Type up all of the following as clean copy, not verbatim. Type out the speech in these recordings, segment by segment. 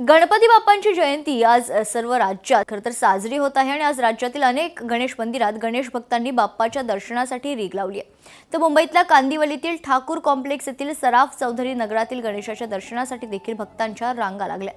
गणपती बाप्पांची जयंती आज सर्व राज्यात खरं तर साजरी होत आहे आणि आज राज्यातील अनेक गणेश मंदिरात गणेश भक्तांनी बाप्पाच्या दर्शनासाठी रीघ लावली आहे। तर मुंबईतल्या कांदिवलीतील ठाकूर कॉम्प्लेक्स येथील सराफ चौधरी नगरातील गणेशाच्या दर्शनासाठी देखील भक्तांच्या रांगा लागल्या।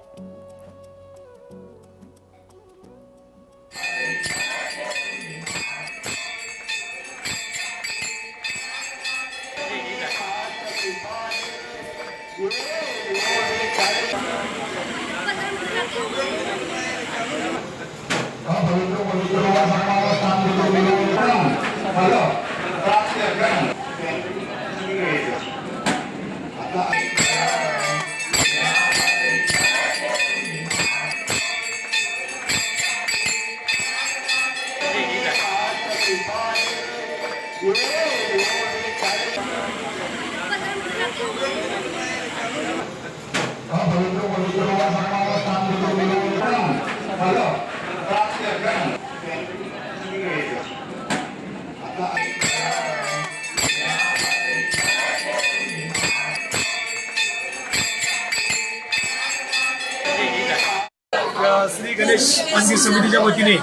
श्री गणेश मंदिर समितीच्या वतीने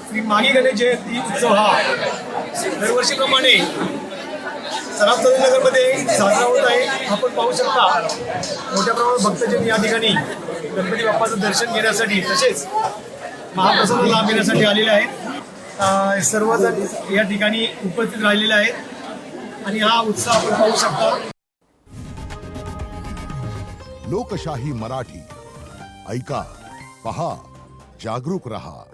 श्री मागी गणेश जयंती उत्सव हा दरवर्षीप्रमाणे सराफ चौधरी नगरमध्ये साजरा होत आहे। आपण पाहू शकता मोठ्या प्रमाणात भक्तजन या ठिकाणी गणपती बाप्पाचं दर्शन घेण्यासाठी तसेच महाप्रसाद लाभ घेण्यासाठी आलेले आहेत। सर्वजण या ठिकाणी उपस्थित राहिलेले आहेत आणि हा उत्सव आपण पाहू शकता। लोकशाही मराठी ऐका, पहा, जागरूक रहा।